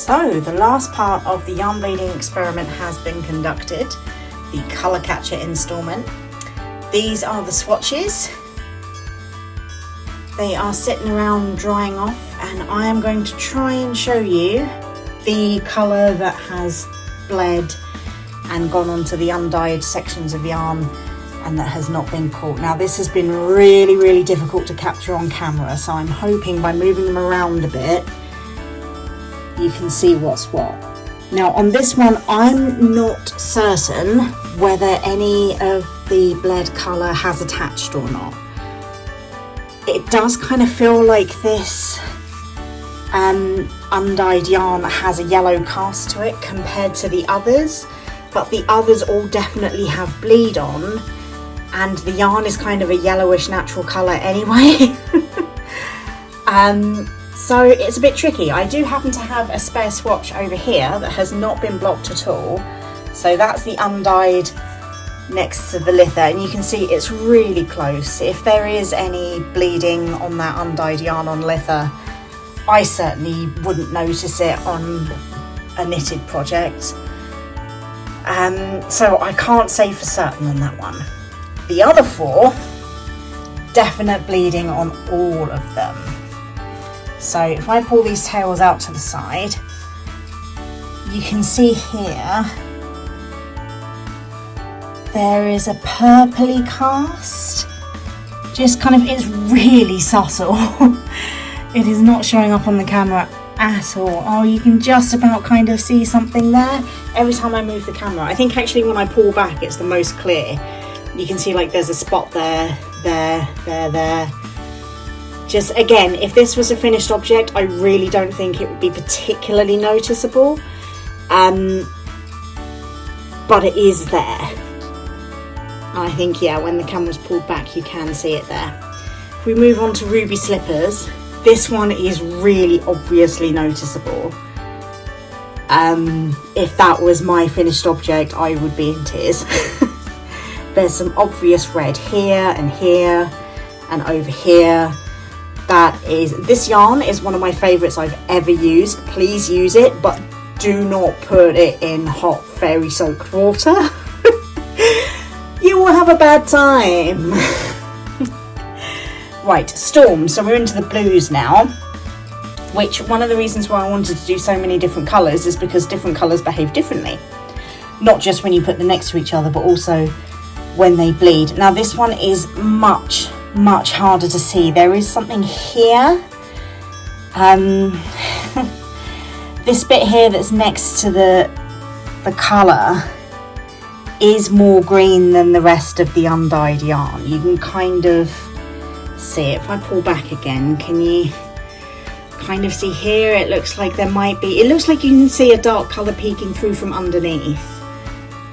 So the last part of the yarn bleeding experiment has been conducted, the colour catcher instalment. These are the swatches. They are sitting around drying off, and I am going to try and show you the colour that has bled and gone onto the undyed sections of yarn and that has not been caught. Now this has been really difficult to capture on camera, so I'm hoping by moving them around a bit you can see what's what. Now on this one I'm not certain whether any of the bled colour has attached or not. It does kind of feel like this undyed yarn has a yellow cast to it compared to the others, but the others all definitely have bleed on, and the yarn is kind of a yellowish natural colour anyway. So it's a bit tricky. I do happen to have a spare swatch over here that has not been blocked at all, so that's the undyed next to the lither, and you can see it's really close. If there is any bleeding on that undyed yarn on lither, I certainly wouldn't notice it on a knitted project. So I can't say for certain on that one. The other four, definite bleeding on all of them. So if I pull these tails out to the side, you can see here there is a purpley cast. Just kind of, it's really subtle. It is not showing up on the camera at all. Oh, you can just about kind of see something there every time I move the camera. I think actually when I pull back it's the most clear. You can see like there's a spot there. Just again, if this was a finished object, I really don't think it would be particularly noticeable, but it is there. And I think, yeah, when the camera's pulled back you can see it there. If we move on to ruby slippers, this one is really obviously noticeable. If that was my finished object, I would be in tears. There's some obvious red here and over here. This yarn is one of my favourites I've ever used. Please use it, but do not put it in hot fairy soaked water. You will have a bad time. Right, Storm, so we're into the blues now, which one of the reasons why I wanted to do so many different colours is because different colours behave differently. Not just when you put them next to each other, but also when they bleed. Now this one is much harder to see. There is something here. This bit here that's next to the colour is more green than the rest of the undyed yarn. You can kind of see it. If I pull back again, can you kind of see here? It looks like there might be, it looks like you can see a dark colour peeking through from underneath.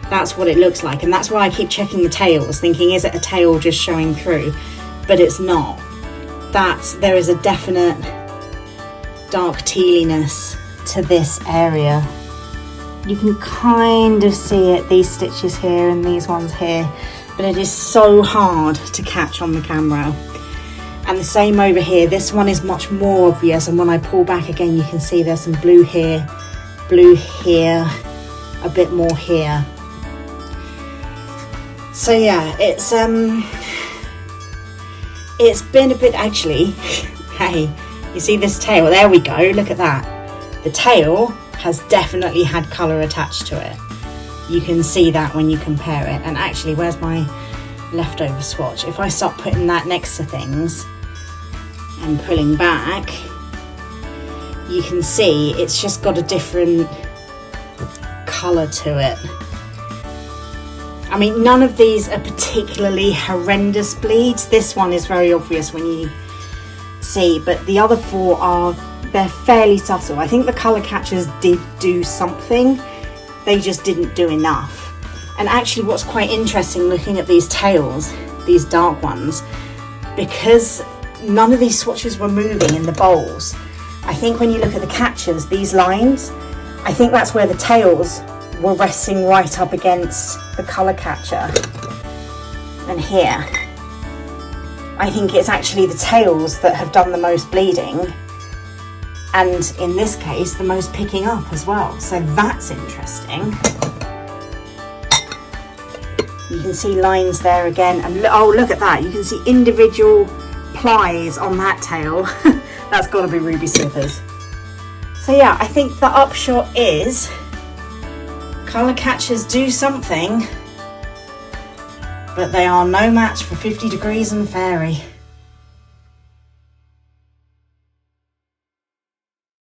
That's what it looks like, and that's why I keep checking the tails, thinking is it a tail just showing through? But it's not. There is a definite dark tealiness to this area. You can kind of see it, these stitches here and these ones here, but it is so hard to catch on the camera. And the same over here. This one is much more obvious, and when I pull back again you can see there's some blue here, a bit more here. So yeah, it's been a bit, actually. Hey, you see this tail? There we go, look at that. The tail has definitely had colour attached to it. You can see that when you compare it. And actually, where's my leftover swatch? If I start putting that next to things and pulling back, you can see it's just got a different colour to it. I mean, none of these are particularly horrendous bleeds. This one is very obvious when you see, but the other four they're fairly subtle. I think the colour catchers did do something, they just didn't do enough. And actually what's quite interesting looking at these tails, these dark ones, because none of these swatches were moving in the bowls, I think when you look at the catchers, these lines, I think that's where the tails were resting right up against the colour catcher. And here, I think it's actually the tails that have done the most bleeding, And in this case, the most picking up as well. So that's interesting. You can see lines there again. And oh, look at that. You can see individual plies on that tail. That's got to be Ruby Slippers. So yeah, I think the upshot is colour catchers do something, but they are no match for 50 Degrees and Fairy.